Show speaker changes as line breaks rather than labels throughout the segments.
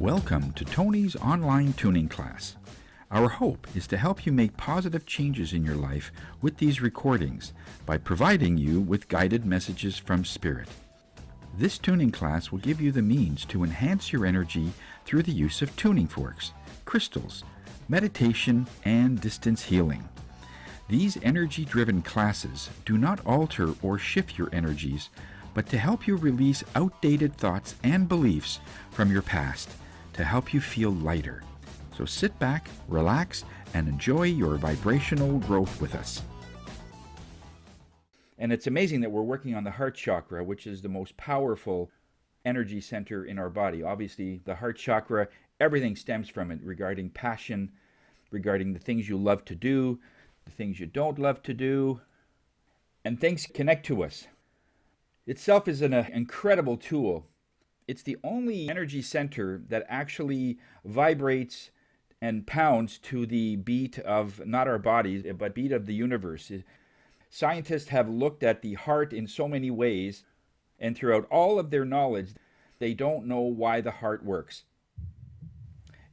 Welcome to Tony's online tuning class. Our hope is to help you make positive changes in your life with these recordings by providing you with guided messages from Spirit. This tuning class will give you the means to enhance your energy through the use of tuning forks, crystals, meditation, and distance healing. These energy-driven classes do not alter or shift your energies, but to help you release outdated thoughts and beliefs from your past to help you feel lighter. So sit back, relax, and enjoy your vibrational growth with us. And it's amazing that we're working on the heart chakra, which is the most powerful energy center in our body. Obviously, the heart chakra, everything stems from it regarding passion, regarding the things you love to do, the things you don't love to do, and things connect to us. Itself is an incredible tool. It's the only energy center that actually vibrates and pounds to the beat of not our bodies, but beat of the universe. Scientists have looked at the heart in so many ways, and throughout all of their knowledge, they don't know why the heart works.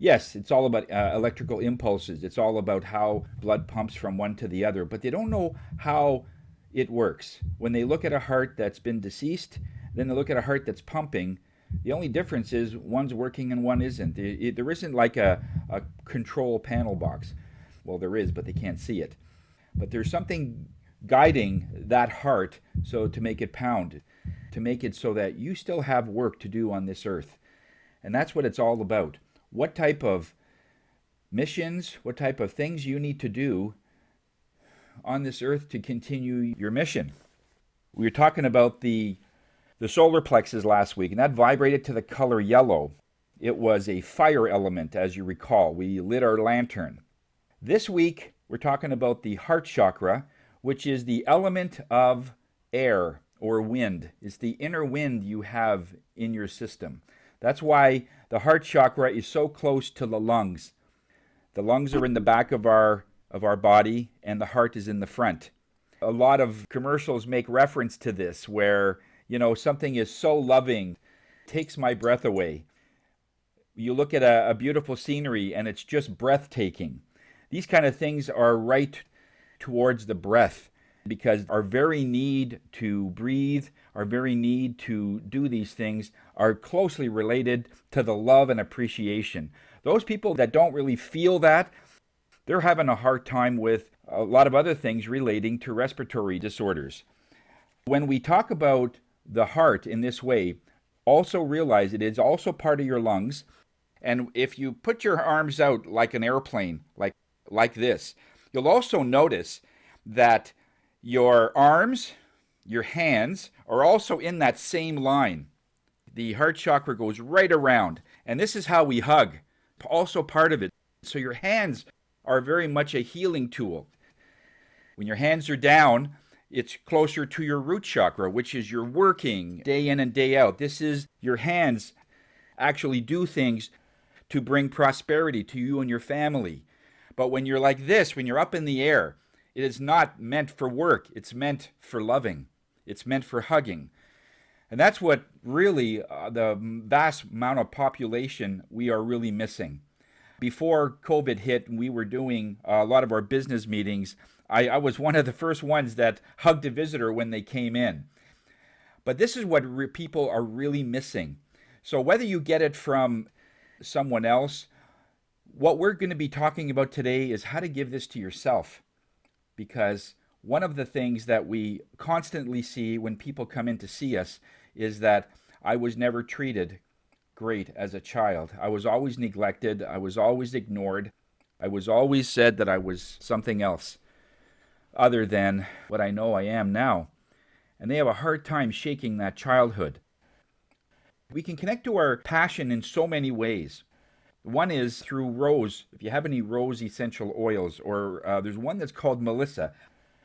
Yes, it's all about electrical impulses. It's all about how blood pumps from one to the other, but they don't know how it works. When they look at a heart that's been deceased, then they look at a heart that's pumping. The only difference is one's working and one isn't. There isn't like a control panel box. Well, there is, but they can't see it. But there's something guiding that heart so to make it pound, to make it so that you still have work to do on this earth. And that's what it's all about. What type of missions, what type of things you need to do on this earth to continue your mission. We were talking about the solar plexus last week, and that vibrated to the color yellow. It was a fire element, as you recall. We lit our lantern. This week, we're talking about the heart chakra, which is the element of air or wind. It's the inner wind you have in your system. That's why the heart chakra is so close to the lungs. The lungs are in the back of our body, and the heart is in the front. A lot of commercials make reference to this, where, something is so loving, takes my breath away. You look at a beautiful scenery, and it's just breathtaking. These kind of things are right towards the breath, because our very need to breathe, our very need to do these things are closely related to the love and appreciation. Those people that don't really feel that, they're having a hard time with a lot of other things relating to respiratory disorders. When we talk about the heart in this way, also realize it is also part of your lungs. And if you put your arms out like an airplane, like this, you'll also notice that your arms, your hands are also in that same line. The heart chakra goes right around. And this is how we hug, also part of it. So your hands are very much a healing tool. When your hands are down, it's closer to your root chakra, which is your working day in and day out. This is your hands actually do things to bring prosperity to you and your family. But when you're like this, when you're up in the air, it is not meant for work. It's meant for loving. It's meant for hugging. And that's what really the vast amount of population we are really missing. Before COVID hit and we were doing a lot of our business meetings, I was one of the first ones that hugged a visitor when they came in. But this is what people are really missing. So whether you get it from someone else, what we're going to be talking about today is how to give this to yourself. Because one of the things that we constantly see when people come in to see us is that I was never treated great as a child. I was always neglected. I was always ignored. I was always said that I was something else other than what I know I am now. And they have a hard time shaking that childhood. We can connect to our passion in so many ways. One is through rose. If you have any rose essential oils, or there's one that's called Melissa.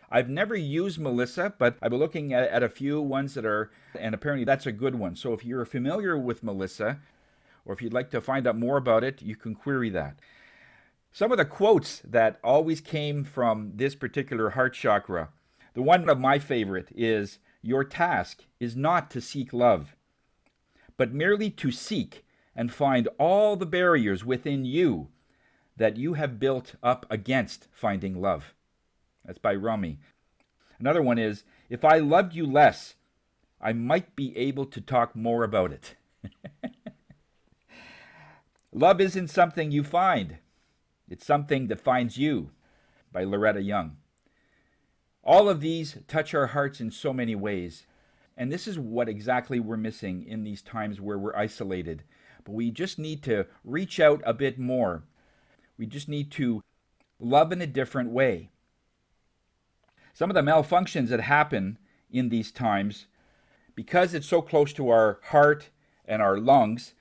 I've never used Melissa, but I've been looking at a few ones that are, and apparently that's a good one. So if you're familiar with Melissa, or if you'd like to find out more about it, you can query that. Some of the quotes that always came from this particular heart chakra, the one of my favorite is, "Your task is not to seek love, but merely to seek and find all the barriers within you that you have built up against finding love. That's by Rumi. Another one is, if I loved you less, I might be able to talk more about it. Love isn't something you find. It's something that finds you, by Loretta Young. All of these touch our hearts in so many ways. And this is what exactly we're missing in these times where we're isolated. But we just need to reach out a bit more. We just need to love in a different way. Some of the malfunctions that happen in these times, because it's so close to our heart and our lungs,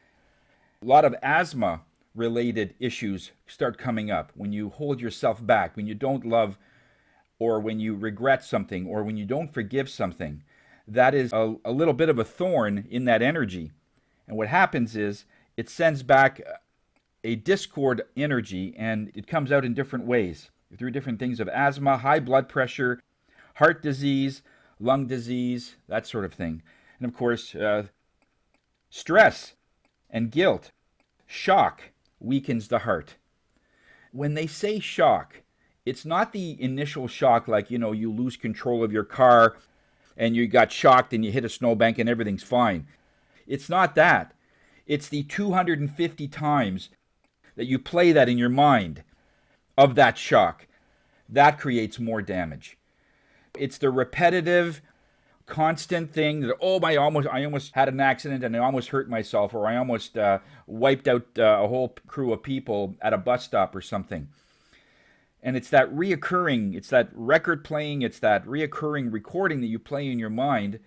a lot of asthma-related issues start coming up when you hold yourself back, when you don't love, or when you regret something, or when you don't forgive something. That is a little bit of a thorn in that energy. And what happens is it sends back a discord energy, and it comes out in different ways through different things of asthma, high blood pressure, heart disease, lung disease, that sort of thing. And of course, stress and guilt. Shock weakens the heart. When they say shock, it's not the initial shock like, you lose control of your car and you got shocked and you hit a snowbank and everything's fine. It's not that. It's the 250 times that you play that in your mind of that shock. That creates more damage. It's the repetitive, constant thing that, I almost had an accident and I almost hurt myself, or I almost wiped out a whole crew of people at a bus stop or something. And it's that reoccurring, it's that record playing, it's that reoccurring recording that you play in your mind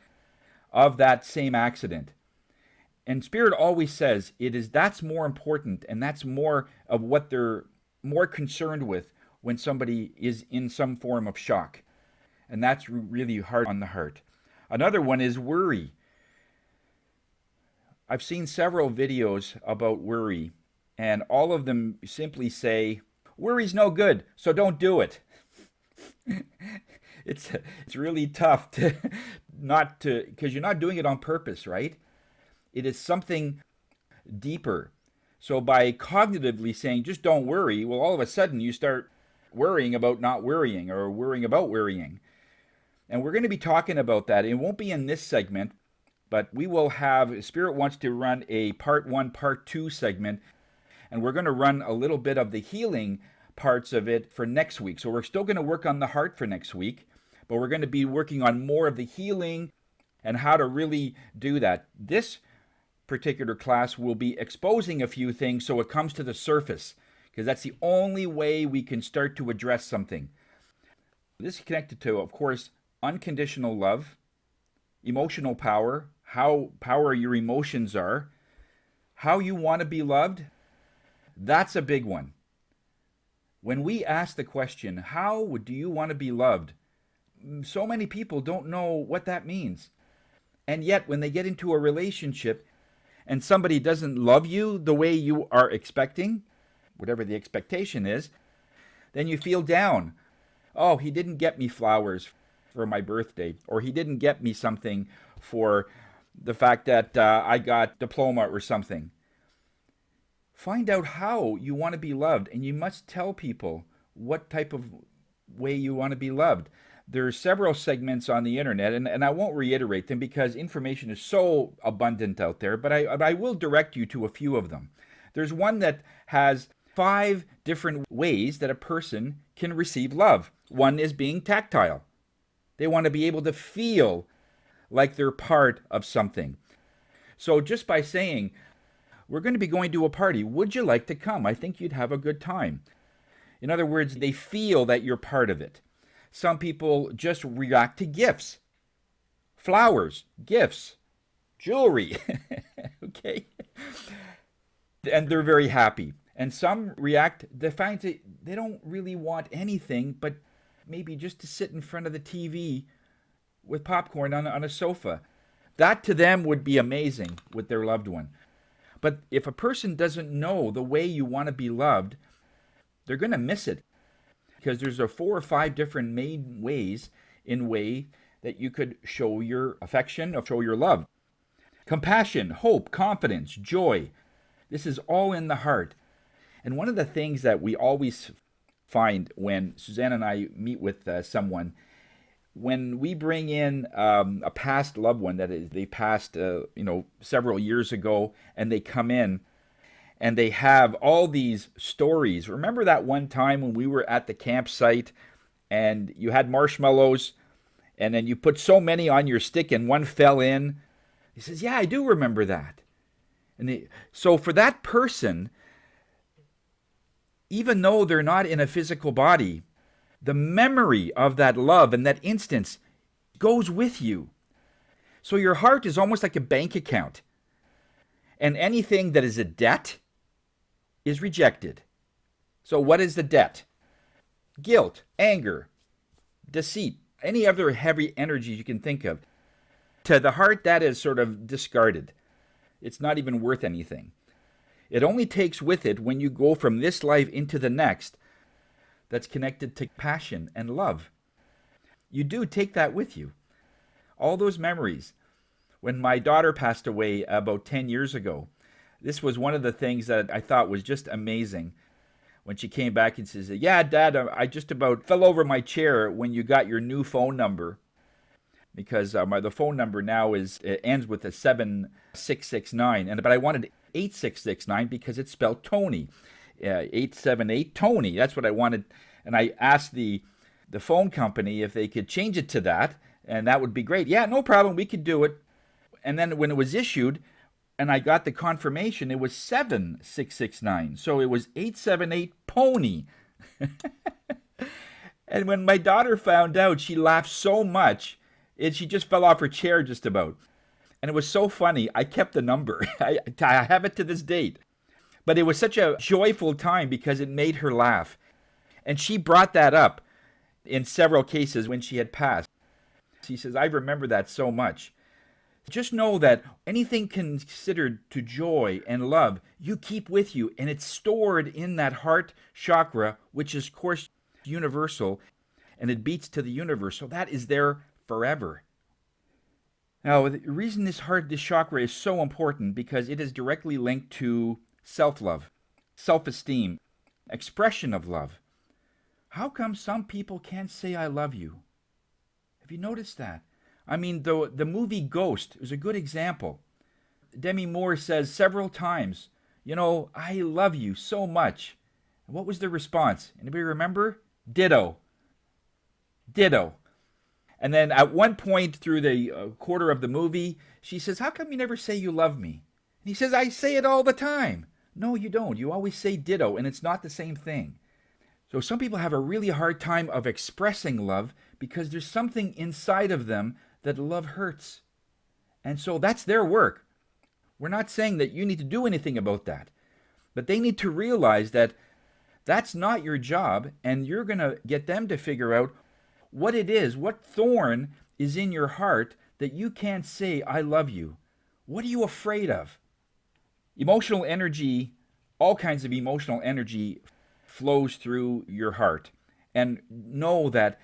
of that same accident. And Spirit always says that's more important, and that's more of what they're more concerned with when somebody is in some form of shock. And that's really hard on the heart. Another one is worry. I've seen several videos about worry, and all of them simply say, worry's no good, so don't do it. It's really tough because you're not doing it on purpose, right? It is something deeper. So by cognitively saying, just don't worry, well, all of a sudden you start worrying about not worrying, or worrying about worrying. And we're going to be talking about that. It won't be in this segment, but we will have, Spirit wants to run a part 1, part 2 segment, and we're going to run a little bit of the healing parts of it for next week. So we're still going to work on the heart for next week, but we're going to be working on more of the healing and how to really do that. This particular class will be exposing a few things so it comes to the surface, because that's the only way we can start to address something. This is connected to, of course, unconditional love, emotional power, how power your emotions are, how you want to be loved. That's a big one. When we ask the question, how do you want to be loved? So many people don't know what that means. And yet, when they get into a relationship and somebody doesn't love you the way you are expecting, whatever the expectation is, then you feel down. Oh, he didn't get me flowers for my birthday, or he didn't get me something for the fact that I got diploma or something. Find out how you want to be loved, and you must tell people what type of way you want to be loved. There are several segments on the internet, and I won't reiterate them because information is so abundant out there, but I will direct you to a few of them. There's one that has 5 different ways that a person can receive love. One is being tactile. They want to be able to feel like they're part of something. So just by saying, we're going to be going to a party, would you like to come? I think you'd have a good time. In other words, they feel that you're part of it. Some people just react to gifts. Flowers, gifts, jewelry, okay? And they're very happy. And some react, the fact that they don't really want anything, but maybe just to sit in front of the TV with popcorn on a sofa. That to them would be amazing with their loved one. But if a person doesn't know the way you want to be loved, they're going to miss it. Because there's 4 or 5 different main ways that you could show your affection or show your love. Compassion, hope, confidence, joy. This is all in the heart. And one of the things that we always find when Suzanne and I meet with someone, when we bring in a past loved one that is, they passed, several years ago, and they come in and they have all these stories. Remember that one time when we were at the campsite and you had marshmallows and then you put so many on your stick and one fell in? He says, yeah, I do remember that. So for that person, even though they're not in a physical body, the memory of that love and that instance goes with you. So your heart is almost like a bank account. And anything that is a debt is rejected. So what is the debt? Guilt, anger, deceit, any other heavy energies you can think of. To the heart, that is sort of discarded. It's not even worth anything. It only takes with it when you go from this life into the next that's connected to passion and love. You do take that with you. All those memories. When my daughter passed away about 10 years ago, this was one of the things that I thought was just amazing. When she came back and says, yeah, Dad, I just about fell over my chair when you got your new phone number. Because the phone number now ends with a 7669, but I wanted 8669 because it's spelled Tony, 878 Tony. That's what I wanted, and I asked the phone company if they could change it to that, and that would be great. Yeah, no problem, we could do it. And then when it was issued, and I got the confirmation, it was 7669, so it was 878 Pony. And when my daughter found out, she laughed so much. She just fell off her chair just about. And it was so funny. I kept the number. I have it to this date. But it was such a joyful time because it made her laugh. And she brought that up in several cases when she had passed. She says, I remember that so much. Just know that anything considered to joy and love, you keep with you. And it's stored in that heart chakra, which is, of course, universal. And it beats to the universe. So that is there forever. Now, the reason this chakra is so important because it is directly linked to self-love, self-esteem, expression of love. How come some people can't say I love you? Have you noticed that? I mean, the movie Ghost is a good example. Demi Moore says several times, I love you so much. What was the response? Anybody remember? Ditto. Ditto. And then at one point through the quarter of the movie, she says, how come you never say you love me? And he says, I say it all the time. No, you don't. You always say ditto, and it's not the same thing. So some people have a really hard time of expressing love because there's something inside of them that love hurts. And so that's their work. We're not saying that you need to do anything about that. But they need to realize that that's not your job, and you're going to get them to figure out what it is, what thorn is in your heart that you can't say, I love you. What are you afraid of? Emotional energy, all kinds of emotional energy flows through your heart. And know that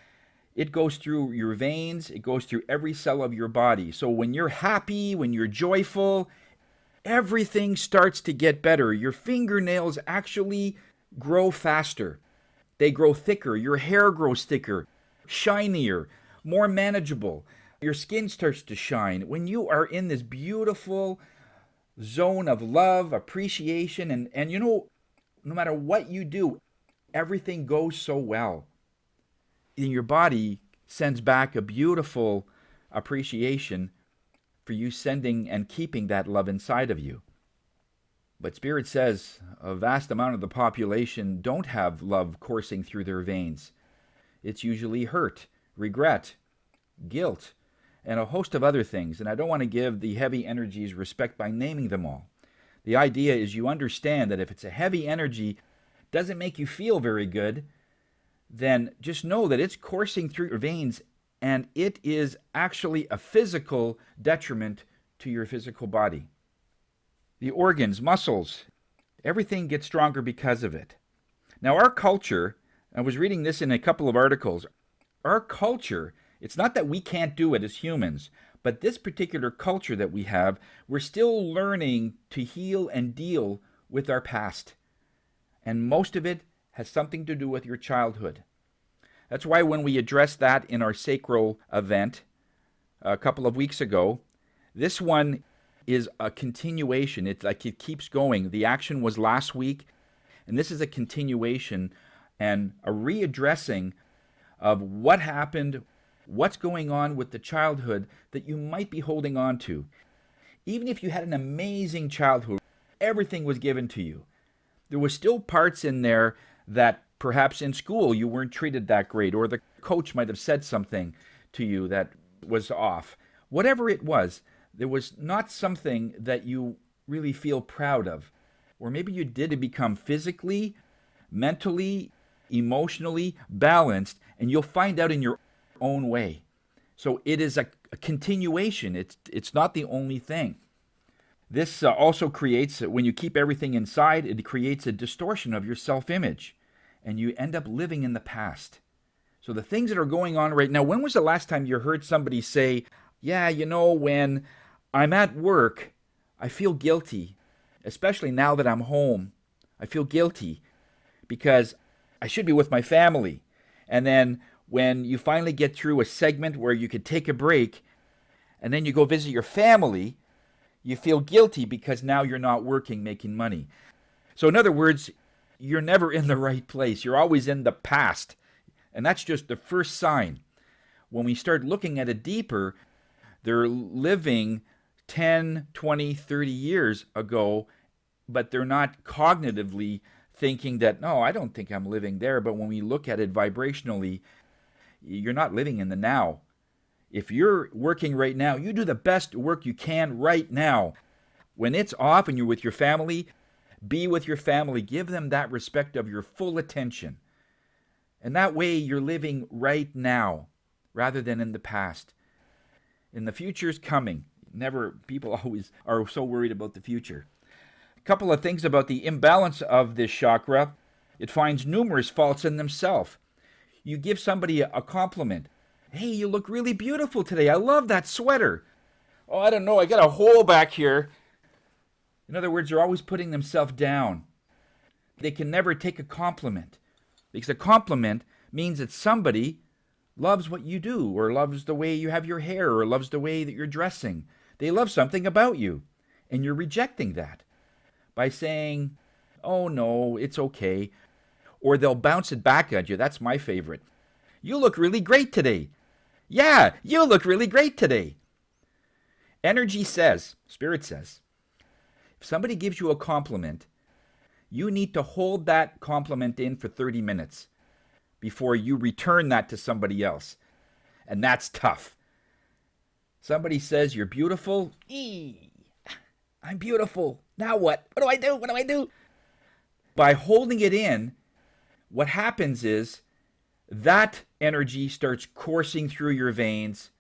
it goes through your veins, it goes through every cell of your body. So when you're happy, when you're joyful, everything starts to get better. Your fingernails actually grow faster. They grow thicker. Your hair grows thicker, shinier, more manageable. Your skin starts to shine. When you are in this beautiful zone of love, appreciation, and no matter what you do, everything goes so well. And your body sends back a beautiful appreciation for you sending and keeping that love inside of you. But Spirit says a vast amount of the population don't have love coursing through their veins. It's usually hurt, regret, guilt, and a host of other things. And I don't want to give the heavy energies respect by naming them all. The idea is you understand that if it's a heavy energy, doesn't make you feel very good, then just know that it's coursing through your veins and it is actually a physical detriment to your physical body. The organs, muscles, everything gets stronger because of it. Now our culture, I was reading this in a couple of articles, our culture, it's not that we can't do it as humans, but this particular culture that we have, we're still learning to heal and deal with our past. And most of it has something to do with your childhood. That's why when we addressed that in our sacral event a couple of weeks ago, this one is a continuation. It's like it keeps going. The action was last week, and this is a continuation and a readdressing of what happened, what's going on with the childhood that you might be holding on to. Even if you had an amazing childhood, everything was given to you, there was still parts in there that perhaps in school you weren't treated that great, or the coach might have said something to you that was off. Whatever it was, there was not something that you really feel proud of. Or maybe you did become physically, mentally, emotionally balanced, and you'll find out in your own way. So it is a continuation. It's not the only thing. This also creates, when you keep everything inside, it creates a distortion of your self-image, and you end up living in the past. So the things that are going on right now, when was the last time you heard somebody say, yeah, when I'm at work, I feel guilty, especially now that I'm home. I feel guilty because I should be with my family. And then when you finally get through a segment where you could take a break, and then you go visit your family, you feel guilty because now you're not working, making money. So in other words, you're never in the right place. You're always in the past. And that's just the first sign. When we start looking at it deeper, they're living 10, 20, 30 years ago, but they're not cognitively thinking that, no, I don't think I'm living there. But when we look at it vibrationally, you're not living in the now. If you're working right now, you do the best work you can right now. When it's off and you're with your family, be with your family. Give them that respect of your full attention. And that way you're living right now rather than in the past. And the future's coming. People always are so worried about the future. A couple of things about the imbalance of this chakra. It finds numerous faults in themselves. You give somebody a compliment. Hey, you look really beautiful today. I love that sweater. Oh, I don't know. I got a hole back here. In other words, they're always putting themselves down. They can never take a compliment, because a compliment means that somebody loves what you do, or loves the way you have your hair, or loves the way that you're dressing. They love something about you, and you're rejecting that by saying, oh no, it's okay. Or they'll bounce it back at you. That's my favorite. You look really great today. Yeah, you look really great today. Energy says, Spirit says, if somebody gives you a compliment, you need to hold that compliment in for 30 minutes before you return that to somebody else. And that's tough. Somebody says you're beautiful. I'm beautiful. Now what? What do I do? What do I do? By holding it in, what happens is that energy starts coursing through your veins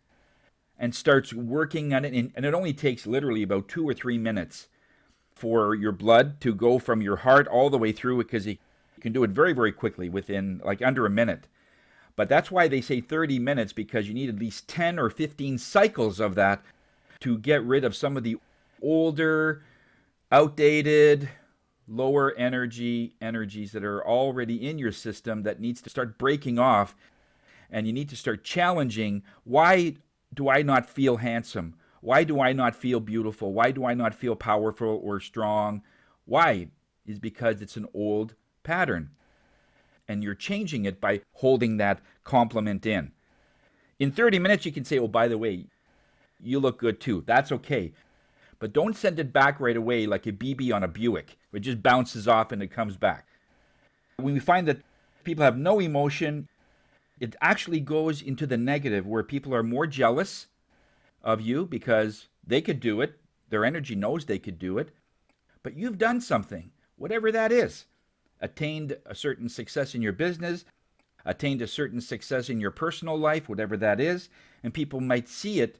and starts working on it. And it only takes literally about 2 or 3 minutes for your blood to go from your heart all the way through, because you can do it very, very quickly within like under a minute. But that's why they say 30 minutes, because you need at least 10 or 15 cycles of that to get rid of some of the older, outdated, lower energies that are already in your system that needs to start breaking off. And you need to start challenging, why do I not feel handsome? Why do I not feel beautiful? Why do I not feel powerful or strong? Why? Is because it's an old pattern. And you're changing it by holding that compliment in. In 30 minutes, you can say, oh, by the way, you look good too. That's okay. But don't send it back right away like a BB on a Buick. It just bounces off and it comes back. When we find that people have no emotion, it actually goes into the negative, where people are more jealous of you because they could do it. Their energy knows they could do it. But you've done something, whatever that is. Attained a certain success in your business, attained a certain success in your personal life, whatever that is. And people might see it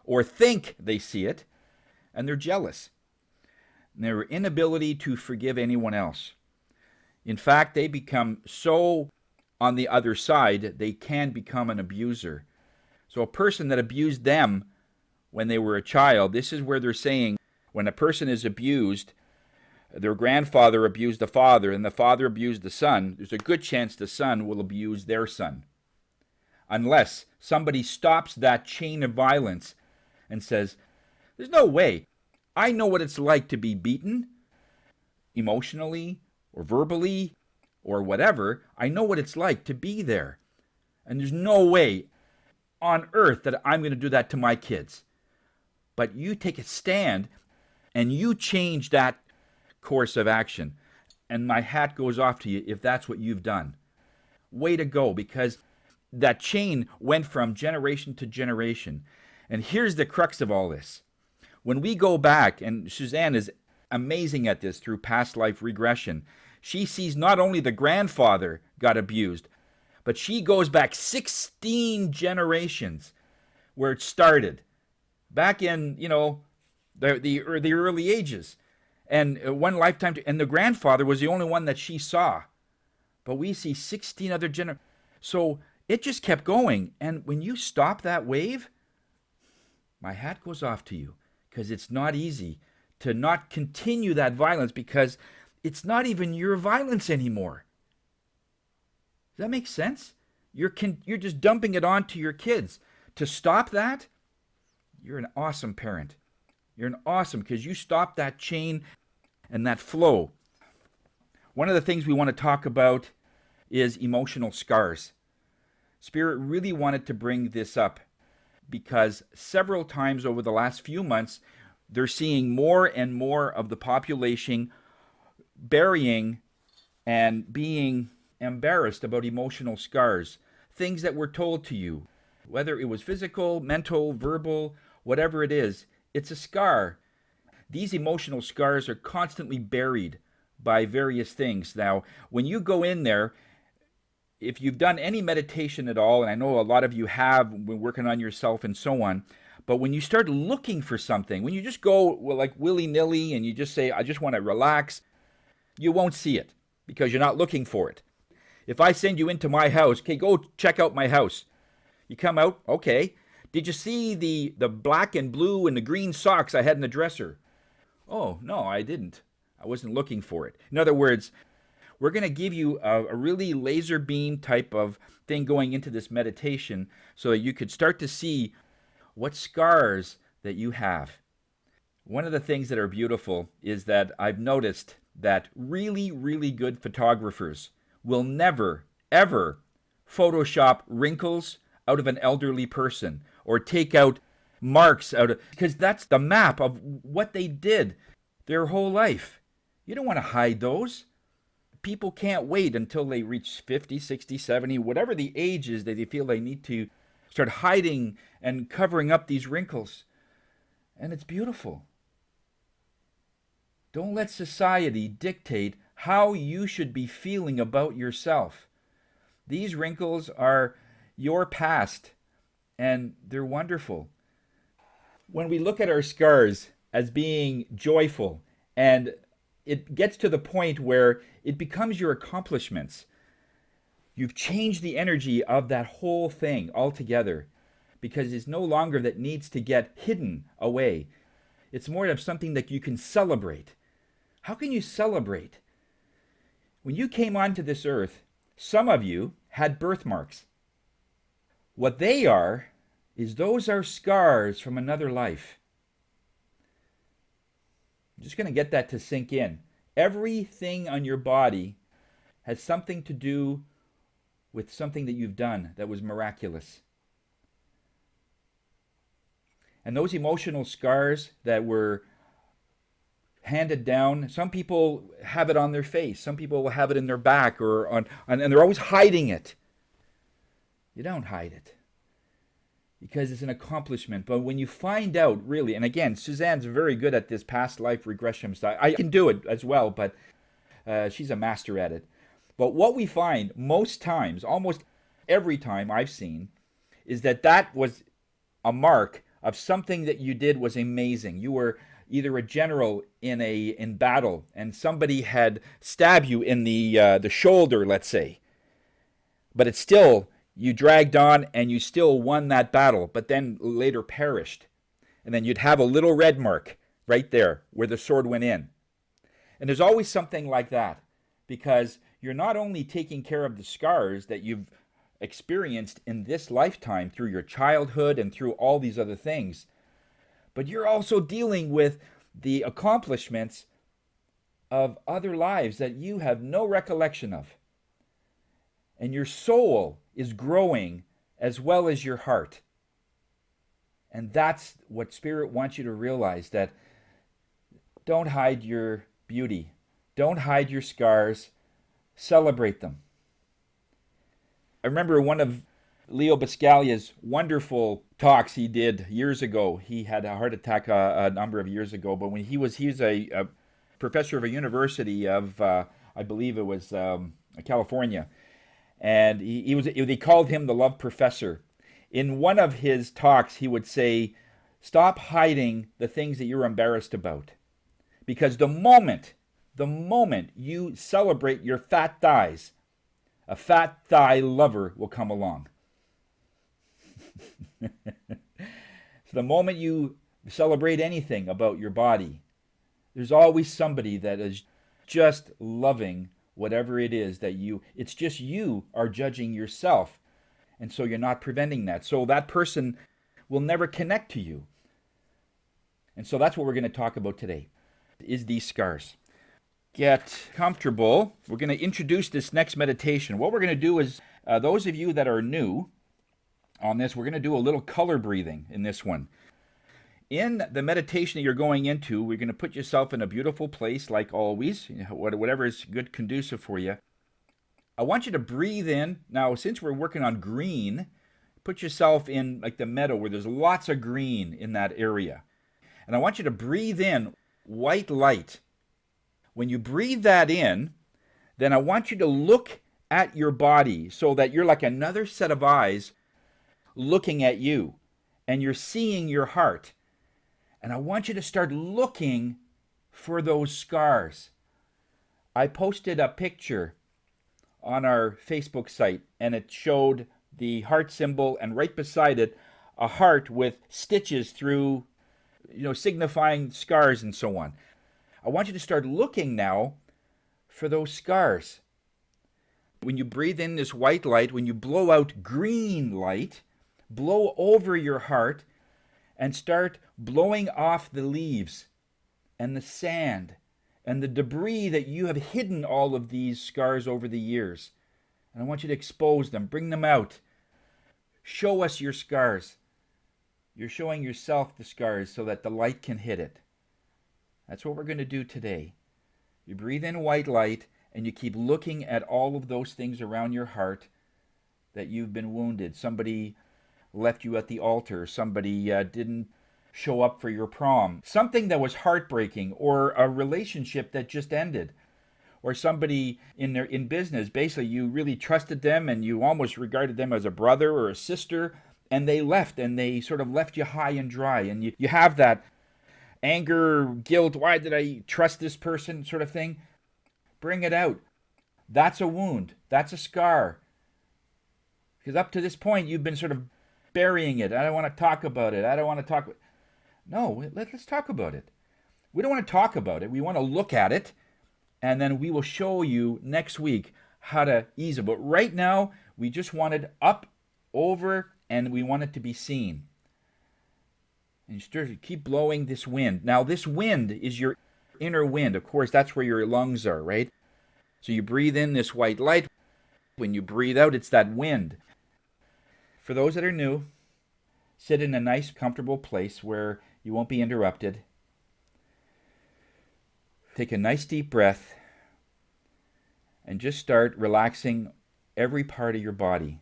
or think they see it, and they're jealous. And their inability to forgive anyone else. In fact, they become so on the other side, they can become an abuser. So a person that abused them when they were a child, this is where they're saying when a person is abused, their grandfather abused the father and the father abused the son, there's a good chance the son will abuse their son. Unless somebody stops that chain of violence and says, there's no way. I know what it's like to be beaten emotionally or verbally or whatever. I know what it's like to be there. And there's no way on earth that I'm going to do that to my kids. But you take a stand and you change that course of action. And my hat goes off to you if that's what you've done. Way to go, because that chain went from generation to generation. And here's the crux of all this. When we go back, and Suzanne is amazing at this through past life regression, she sees not only the grandfather got abused, but she goes back 16 generations where it started. Back in, the early ages. And one lifetime, and the grandfather was the only one that she saw. But we see 16 other generations. So it just kept going. And when you stop that wave, my hat goes off to you, because it's not easy to not continue that violence, because it's not even your violence anymore. Does that make sense? You're just dumping it onto your kids. To stop that, you're an awesome parent. You're an awesome, because you stop that chain and that flow. One of the things we want to talk about is emotional scars. Spirit really wanted to bring this up because several times over the last few months, they're seeing more and more of the population burying and being embarrassed about emotional scars, things that were told to you, whether it was physical, mental, verbal, whatever it is, it's a scar. These emotional scars are constantly buried by various things. Now, when you go in there, if you've done any meditation at all, and I know a lot of you have been working on yourself and so on, but when you start looking for something, when you just go like willy-nilly and you just say, I just want to relax, you won't see it because you're not looking for it. If I send you into my house, okay, go check out my house. You come out, okay. Did you see the black and blue and the green socks I had in the dresser? Oh, no, I didn't. I wasn't looking for it. In other words, we're going to give you a really laser beam type of thing going into this meditation so that you could start to see what scars that you have. One of the things that are beautiful is that I've noticed that really, really good photographers will never, ever Photoshop wrinkles out of an elderly person or take out marks out of, because that's the map of what they did their whole life. You don't want to hide those. People can't wait until they reach 50, 60, 70, whatever the age is that they feel they need to start hiding and covering up these wrinkles. And it's beautiful. Don't let society dictate how you should be feeling about yourself. These wrinkles are your past, and they're wonderful. When we look at our scars as being joyful, and it gets to the point where it becomes your accomplishments, you've changed the energy of that whole thing altogether, because it's no longer that needs to get hidden away. It's more of something that you can celebrate. How can you celebrate? When you came onto this earth, some of you had birthmarks. What they are is those are scars from another life. I'm just going to get that to sink in. Everything on your body has something to do with something that you've done that was miraculous. And those emotional scars that were handed down, some people have it on their face, some people will have it in their back or on, and they're always hiding it. You don't hide it because it's an accomplishment. But when you find out really, and again, Suzanne's very good at this past life regression style. I can do it as well, but she's a master at it. But what we find most times, almost every time I've seen, is that that was a mark of something that you did was amazing. You were either a general in battle, and somebody had stabbed you in the shoulder, let's say, but it's still, you dragged on and you still won that battle, but then later perished, and then you'd have a little red mark right there where the sword went in. And there's always something like that, because you're not only taking care of the scars that you've experienced in this lifetime through your childhood and through all these other things, but you're also dealing with the accomplishments of other lives that you have no recollection of. And your soul is growing as well as your heart. And that's what Spirit wants you to realize, that don't hide your beauty. Don't hide your scars. Celebrate them. I remember one of Leo Buscaglia's wonderful talks he did years ago. He had a heart attack a number of years ago, but when he was a professor of a university of, I believe it was California, and they called him the love professor. In one of his talks, he would say, stop hiding the things that you're embarrassed about. Because the moment you celebrate your fat thighs, a fat thigh lover will come along. So the moment you celebrate anything about your body, there's always somebody that is just loving whatever it is that it's just you are judging yourself. And so you're not preventing that. So that person will never connect to you. And so that's what we're going to talk about today, is these scars. Get comfortable. We're going to introduce this next meditation. What we're going to do is, those of you that are new on this, we're going to do a little color breathing in this one. In the meditation that you're going into, we're going to put yourself in a beautiful place, like always, whatever is good, conducive for you. I want you to breathe in. Now, since we're working on green, put yourself in like the meadow where there's lots of green in that area. And I want you to breathe in white light. When you breathe that in, then I want you to look at your body so that you're like another set of eyes looking at you, and you're seeing your heart. And I want you to start looking for those scars. I posted a picture on our Facebook site, and it showed the heart symbol, and right beside it, a heart with stitches through, signifying scars and so on. I want you to start looking now for those scars. When you breathe in this white light, when you blow out green light, blow over your heart and start blowing off the leaves and the sand and the debris that you have hidden all of these scars over the years. And I want you to expose them, bring them out. Show us your scars. You're showing yourself the scars so that the light can hit it. That's what we're going to do today. You breathe in white light and you keep looking at all of those things around your heart that you've been wounded. Somebody left you at the altar. Somebody didn't show up for your prom. Something that was heartbreaking, or a relationship that just ended. Or somebody in business, basically you really trusted them and you almost regarded them as a brother or a sister, and they left, and they sort of left you high and dry. And you have that anger, guilt, why did I trust this person sort of thing. Bring it out. That's a wound. That's a scar. Because up to this point, you've been sort of burying it. I don't want to talk about it. I don't want to talk. No, let's talk about it. We don't want to talk about it. We want to look at it, and then we will show you next week how to ease it. But right now, we just want it up, over, and we want it to be seen. And you start to keep blowing this wind. Now, this wind is your inner wind. Of course, that's where your lungs are, right? So you breathe in this white light. When you breathe out, it's that wind. For those that are new, sit in a nice, comfortable place where you won't be interrupted. Take a nice deep breath and just start relaxing every part of your body.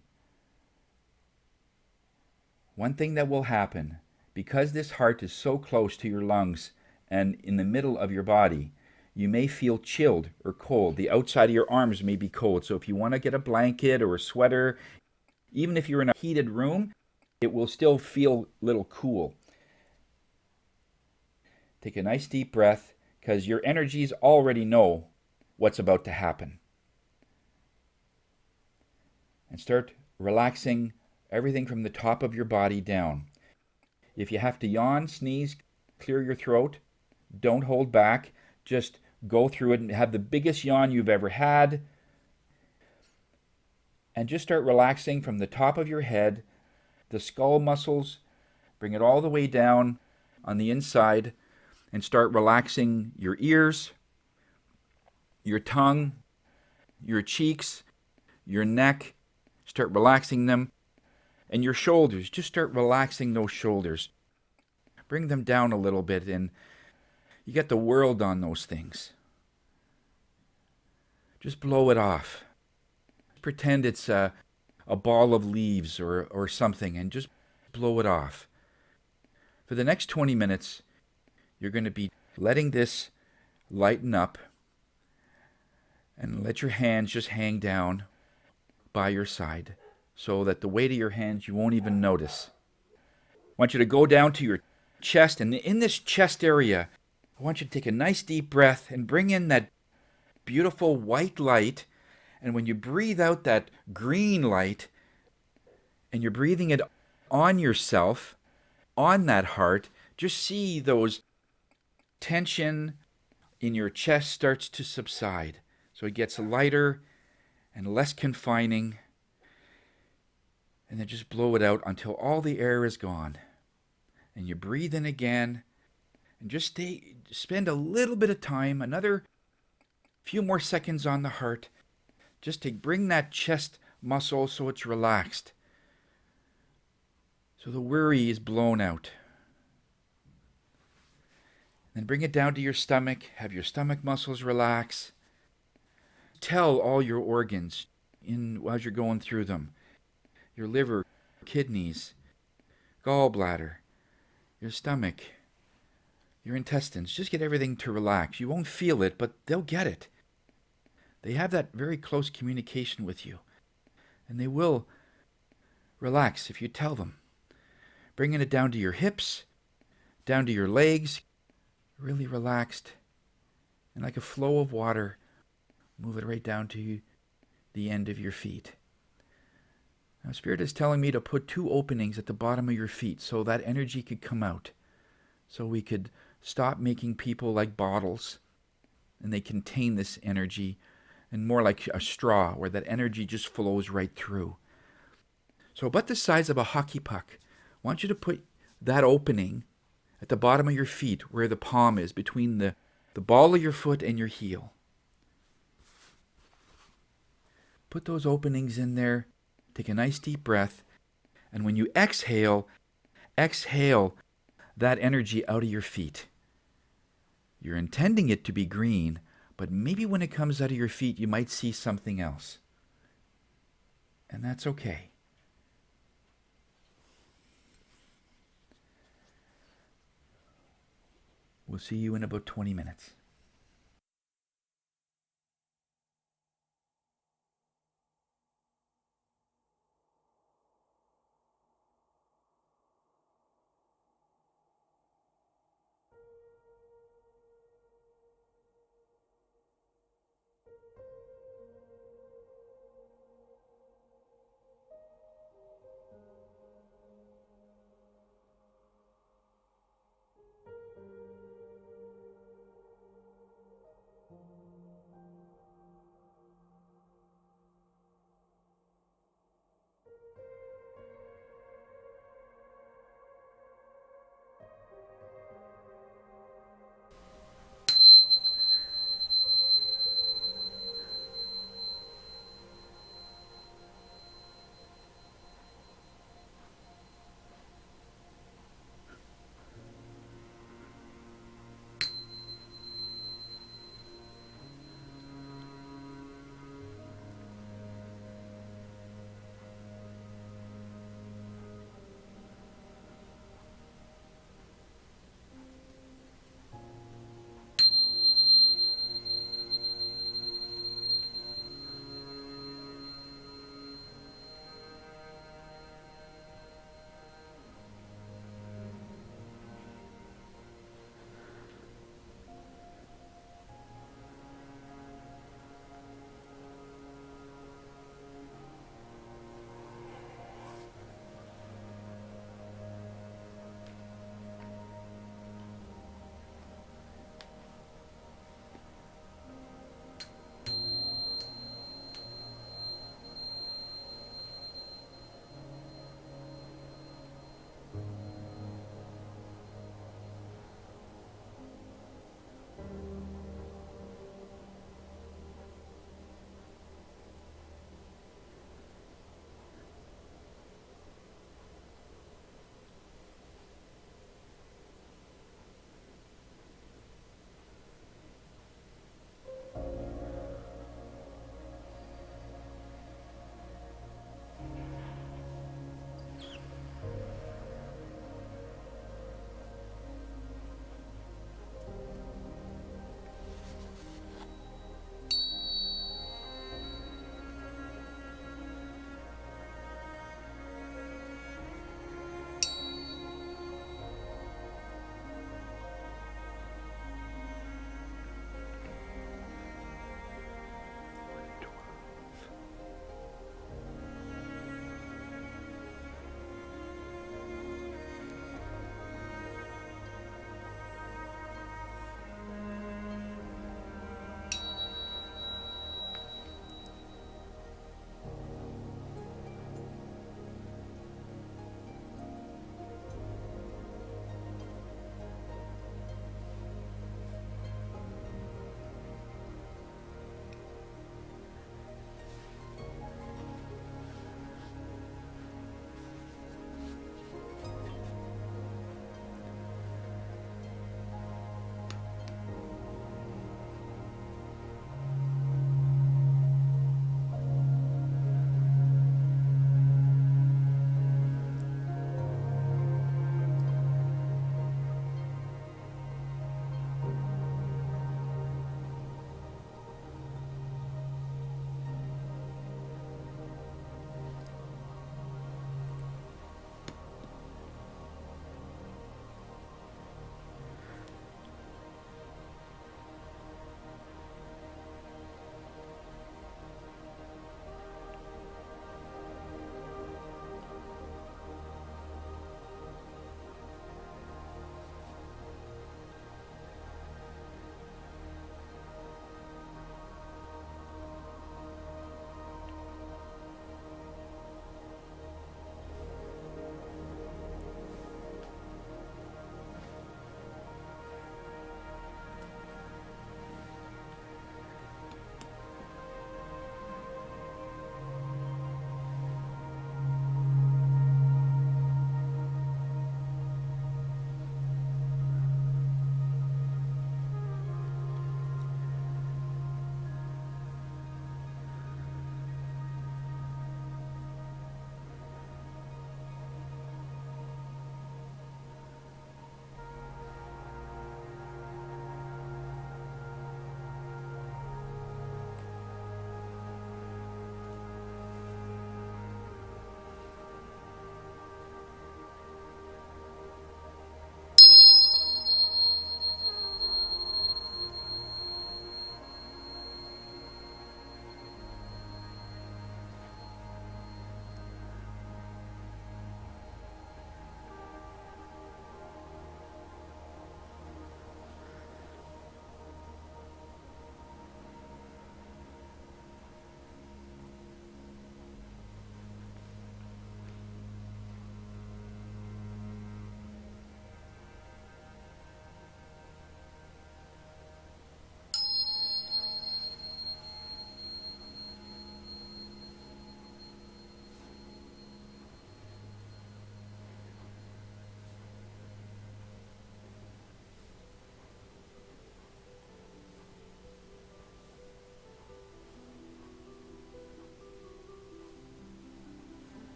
One thing that will happen, because this heart is so close to your lungs and in the middle of your body, you may feel chilled or cold. The outside of your arms may be cold. So if you want to get a blanket or a sweater, even if you're in a heated room, it will still feel a little cool. Take a nice deep breath, because your energies already know what's about to happen. And start relaxing everything from the top of your body down. If you have to yawn, sneeze, clear your throat, don't hold back. Just go through it and have the biggest yawn you've ever had. And just start relaxing from the top of your head, the skull muscles, bring it all the way down on the inside, and start relaxing your ears, your tongue, your cheeks, your neck. Start relaxing them. And your shoulders, just start relaxing those shoulders. Bring them down a little bit, and you get the world on those things. Just blow it off. Pretend it's a ball of leaves or something, and just blow it off. For the next 20 minutes, you're going to be letting this lighten up, and let your hands just hang down by your side so that the weight of your hands you won't even notice. I want you to go down to your chest, and in this chest area, I want you to take a nice deep breath and bring in that beautiful white light. And when you breathe out that green light, and you're breathing it on yourself, on that heart, just see those tension in your chest starts to subside. So it gets lighter and less confining. And then just blow it out until all the air is gone. And you breathe in again, and just spend a little bit of time, another few more seconds on the heart, just to bring that chest muscle so it's relaxed. So the worry is blown out. Then bring it down to your stomach, have your stomach muscles relax. Tell all your organs as you're going through them. Your liver, kidneys, gallbladder, your stomach, your intestines. Just get everything to relax. You won't feel it, but they'll get it. They have that very close communication with you. And they will relax if you tell them. Bringing it down to your hips, down to your legs, really relaxed. And like a flow of water, move it right down to the end of your feet. Now, Spirit is telling me to put 2 openings at the bottom of your feet so that energy could come out. So we could stop making people like bottles, and they contain this energy, and more like a straw where that energy just flows right through. So about the size of a hockey puck, I want you to put that opening at the bottom of your feet where the palm is, between the ball of your foot and your heel. Put those openings in there. Take a nice deep breath. And when you exhale that energy out of your feet. You're intending it to be green, but maybe when it comes out of your feet, you might see something else. And that's okay. We'll see you in about 20 minutes.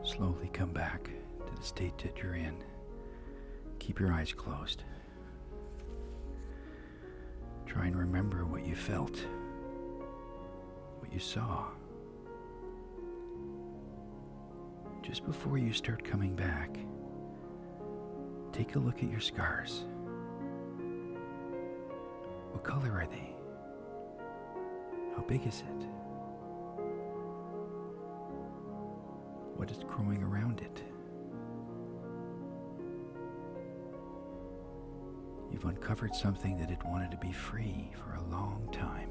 Slowly come back to the state that you're in. Keep your eyes closed. Try and remember what you felt, what you saw. Just before you start coming back, take a look at your scars. What color are they? How big is it? What is growing around it? You've uncovered something that had wanted to be free for a long time.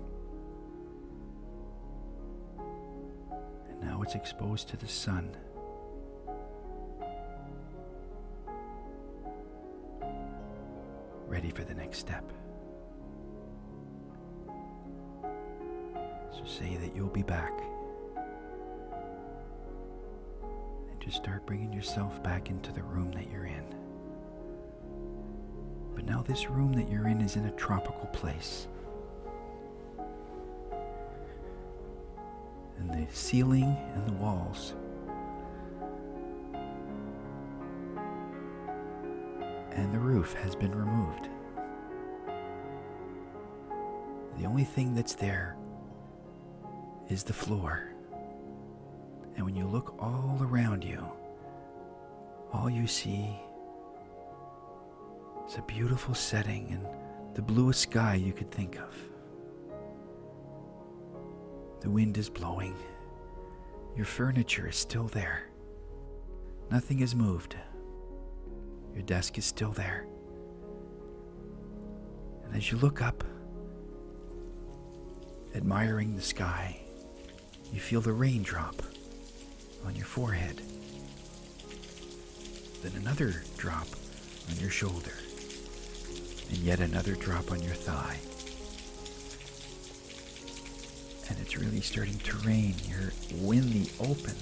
And now it's exposed to the sun. Ready for the next step. So say that you'll be back. And just start bringing yourself back into the room that you're in. But now this room that you're in is in a tropical place. And the ceiling and the walls and the roof has been removed. The only thing that's there is the floor. And when you look all around you, all you see is a beautiful setting and the bluest sky you could think of. The wind is blowing. Your furniture is still there. Nothing has moved. Your desk is still there. And as you look up, admiring the sky, you feel the raindrop on your forehead. Then another drop on your shoulder. And yet another drop on your thigh. And it's really starting to rain. You're in the open,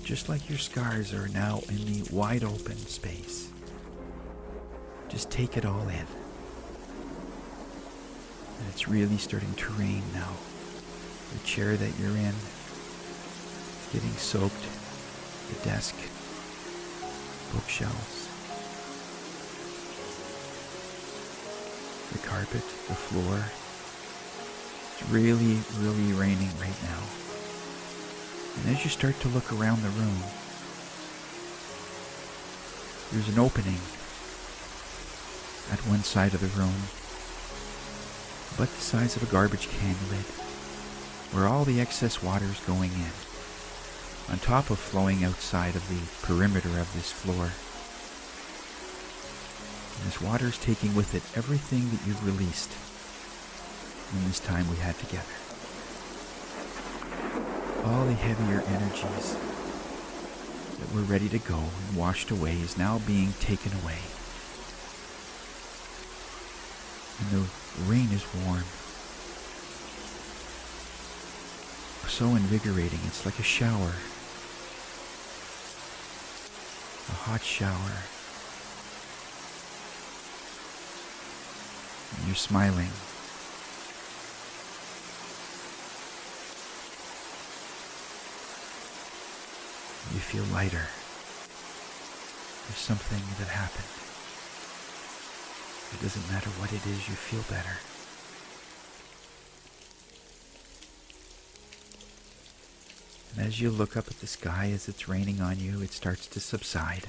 just like your scars are now in the wide open space. Just take it all in. And it's really starting to rain now. The chair that you're in is getting soaked. The desk, bookshelves, the carpet, the floor. It's really, really raining right now. And as you start to look around the room, there's an opening at one side of the room, about the size of a garbage can lid, where all the excess water is going in, on top of flowing outside of the perimeter of this floor. And this water is taking with it everything that you've released in this time we had together. All the heavier energies that were ready to go and washed away is now being taken away. And the rain is warm. So invigorating. It's like a shower. A hot shower. And you're smiling. You feel lighter. There's something that happened. It doesn't matter what it is, you feel better. And as you look up at the sky as it's raining on you, it starts to subside.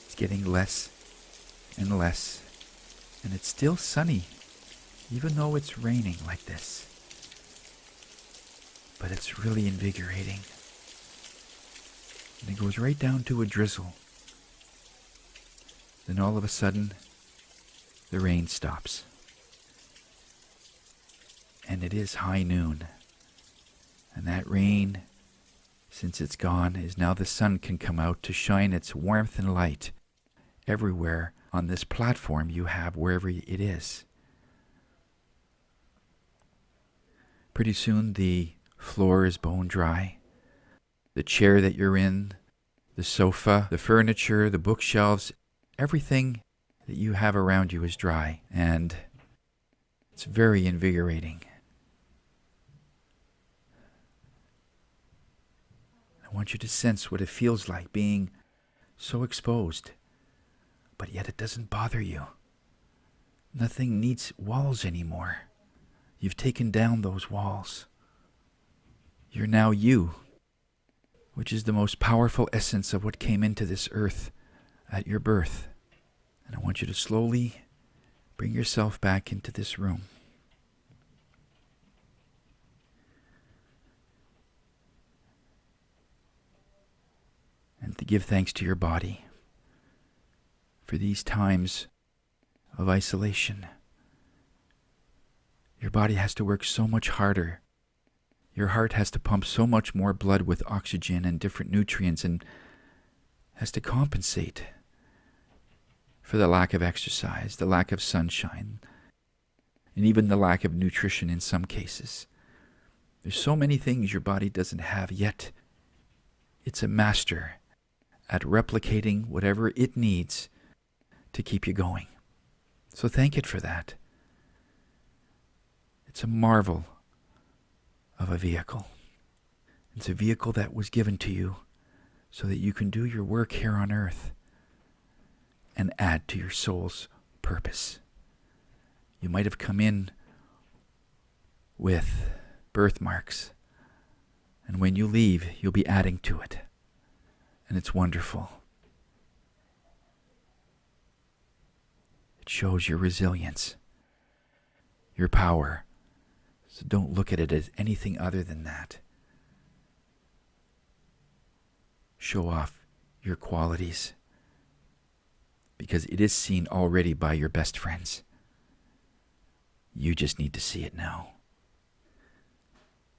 It's getting less and less. And it's still sunny, even though it's raining like this. But it's really invigorating. And it goes right down to a drizzle. Then all of a sudden, the rain stops. And it is high noon. And that rain, since it's gone, is now the sun can come out to shine its warmth and light everywhere on this platform you have wherever it is. Pretty soon the floor is bone dry. The chair that you're in, the sofa, the furniture, the bookshelves, everything that you have around you is dry, and it's very invigorating. I want want you to sense what it feels like being so exposed, but yet it doesn't bother you. Nothing needs walls anymore. You've taken down those walls. You're now you, which is the most powerful essence of what came into this earth at your birth. And I want you to slowly bring yourself back into this room. And to give thanks to your body for these times of isolation. Your body has to work so much harder. Your heart has to pump so much more blood with oxygen and different nutrients and has to compensate for the lack of exercise, the lack of sunshine, and even the lack of nutrition in some cases. There's so many things your body doesn't have yet. It's a master at replicating whatever it needs to keep you going. So thank it for that. It's a marvel of a vehicle. It's a vehicle that was given to you so that you can do your work here on earth and add to your soul's purpose. You might have come in with birthmarks, and when you leave, you'll be adding to it. And it's wonderful. It shows your resilience, your power. So don't look at it as anything other than that. Show off your qualities, because it is seen already by your best friends. You just need to see it now.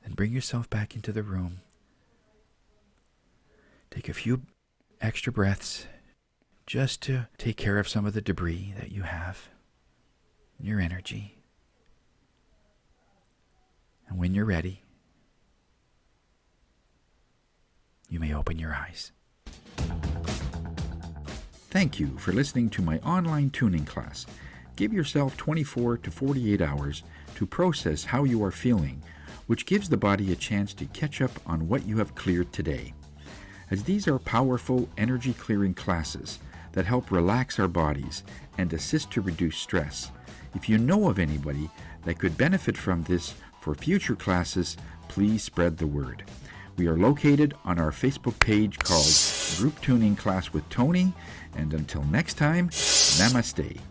Then bring yourself back into the room. Take a few extra breaths just to take care of some of the debris that you have in your energy. And when you're ready, you may open your eyes. Thank you for listening to my online tuning class. Give yourself 24 to 48 hours to process how you are feeling, which gives the body a chance to catch up on what you have cleared today. As these are powerful energy clearing classes that help relax our bodies and assist to reduce stress, if you know of anybody that could benefit from this for future classes, please spread the word. We are located on our Facebook page called Group Tuning Class with Tony, and until next time, namaste.